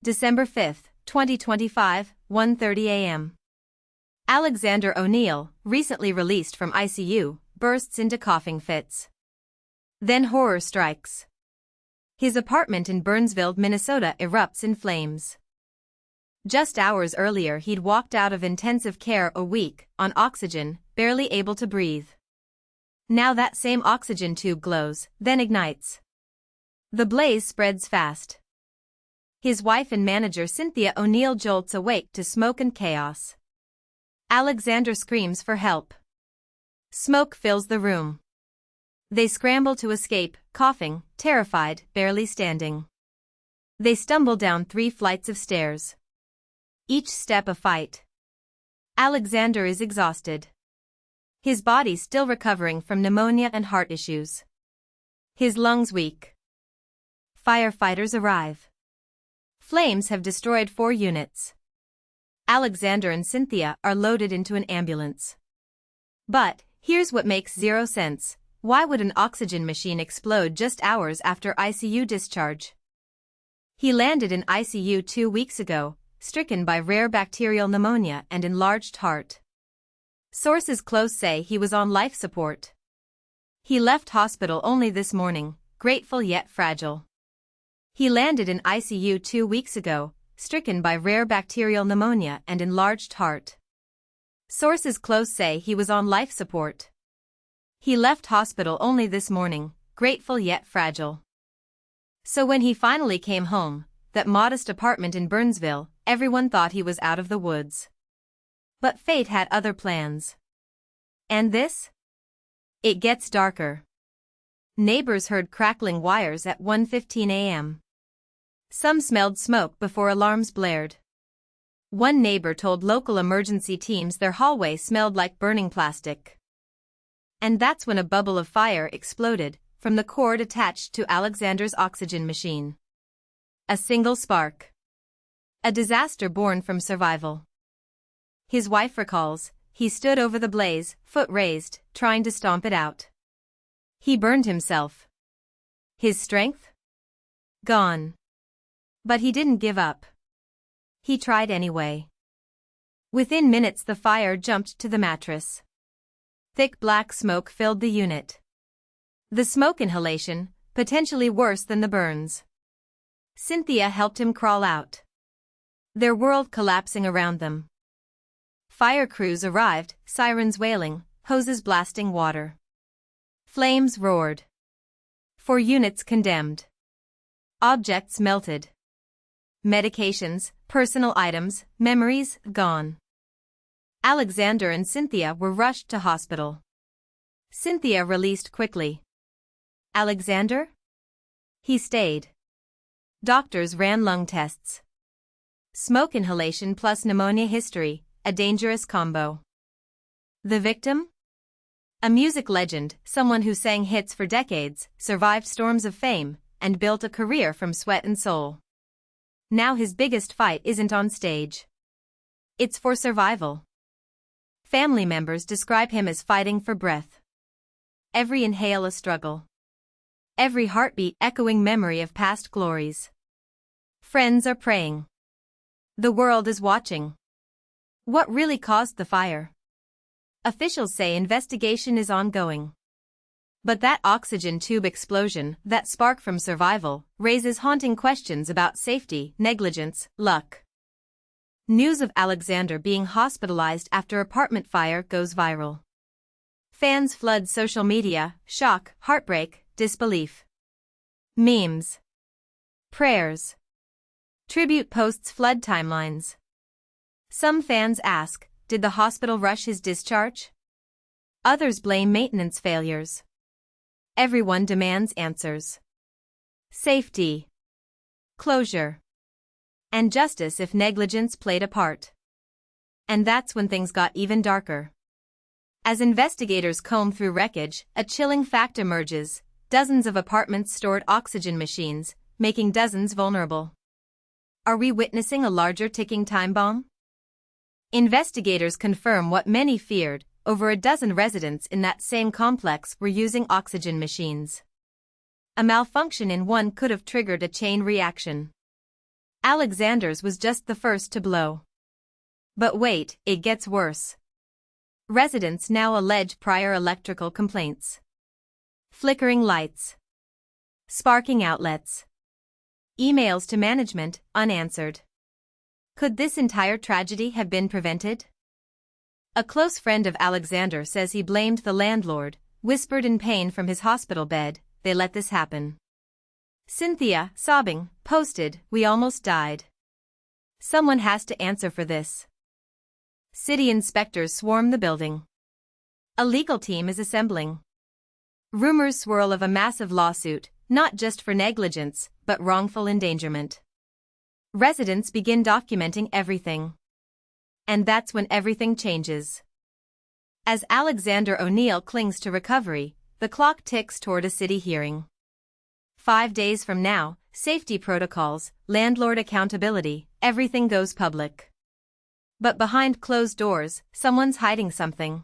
December 5, 2025, 1:30 a.m. Alexander O'Neill, recently released from ICU, bursts into coughing fits. Then horror strikes. His apartment in Burnsville, Minnesota erupts in flames. Just hours earlier he'd walked out of intensive care a week, on oxygen, barely able to breathe. Now that same oxygen tube glows, then ignites. The blaze spreads fast. His wife and manager Cynthia O'Neill jolts awake to smoke and chaos. Alexander screams for help. Smoke fills the room. They scramble to escape, coughing, terrified, barely standing. They stumble down 3 flights of stairs. Each step a fight. Alexander is exhausted. His body still recovering from pneumonia and heart issues. His lungs weak. Firefighters arrive. Flames have destroyed 4 units. Alexander and Cynthia are loaded into an ambulance. But, here's what makes zero sense. Why would an oxygen machine explode just hours after ICU discharge? He landed in ICU 2 weeks ago, stricken by rare bacterial pneumonia and enlarged heart. Sources close say he was on life support. He left hospital only this morning, grateful yet fragile. He landed in ICU 2 weeks ago, stricken by rare bacterial pneumonia and enlarged heart. Sources close say he was on life support. He left hospital only this morning, grateful yet fragile. So when he finally came home, that modest apartment in Burnsville, everyone thought he was out of the woods. But fate had other plans. And this? It gets darker. Neighbors heard crackling wires at 1:15 a.m. Some smelled smoke before alarms blared. One neighbor told local emergency teams their hallway smelled like burning plastic. And that's when a bubble of fire exploded from the cord attached to Alexander's oxygen machine. A single spark. A disaster born from survival. His wife recalls, he stood over the blaze, foot raised, trying to stomp it out. He burned himself. His strength? Gone. But he didn't give up. He tried anyway. Within minutes the fire jumped to the mattress. Thick black smoke filled the unit. The smoke inhalation, potentially worse than the burns. Cynthia helped him crawl out. Their world collapsing around them. Fire crews arrived, sirens wailing, hoses blasting water. Flames roared. 4 units condemned. Objects melted. Medications, personal items, memories, gone. Alexander and Cynthia were rushed to hospital. Cynthia released quickly. Alexander? He stayed. Doctors ran lung tests. Smoke inhalation plus pneumonia history, a dangerous combo. The victim? A music legend, someone who sang hits for decades, survived storms of fame, and built a career from sweat and soul. Now his biggest fight isn't on stage. It's for survival. Family members describe him as fighting for breath. Every inhale a struggle. Every heartbeat echoing memory of past glories. Friends are praying. The world is watching. What really caused the fire? Officials say investigation is ongoing. But that oxygen tube explosion, that spark from survival, raises haunting questions about safety, negligence, luck. News of Alexander being hospitalized after apartment fire goes viral. Fans flood social media, shock, heartbreak, disbelief. Memes. Prayers. Tribute posts flood timelines. Some fans ask, did the hospital rush his discharge? Others blame maintenance failures. Everyone demands answers. Safety. Closure. And justice if negligence played a part. And that's when things got even darker. As investigators comb through wreckage, a chilling fact emerges: dozens of apartments stored oxygen machines, making dozens vulnerable. Are we witnessing a larger ticking time bomb? Investigators confirm what many feared: over a dozen residents in that same complex were using oxygen machines. A malfunction in one could have triggered a chain reaction. Alexander's was just the first to blow. But wait, it gets worse. Residents now allege prior electrical complaints. Flickering lights. Sparking outlets. Emails to management, unanswered. Could this entire tragedy have been prevented? A close friend of Alexander says he blamed the landlord, whispered in pain from his hospital bed, "They let this happen." Cynthia, sobbing, posted, "We almost died. Someone has to answer for this." City inspectors swarm the building. A legal team is assembling. Rumors swirl of a massive lawsuit, not just for negligence, but wrongful endangerment. Residents begin documenting everything. And that's when everything changes. As Alexander O'Neill clings to recovery, the clock ticks toward a city hearing. 5 days from now, safety protocols, landlord accountability, everything goes public. But behind closed doors, someone's hiding something.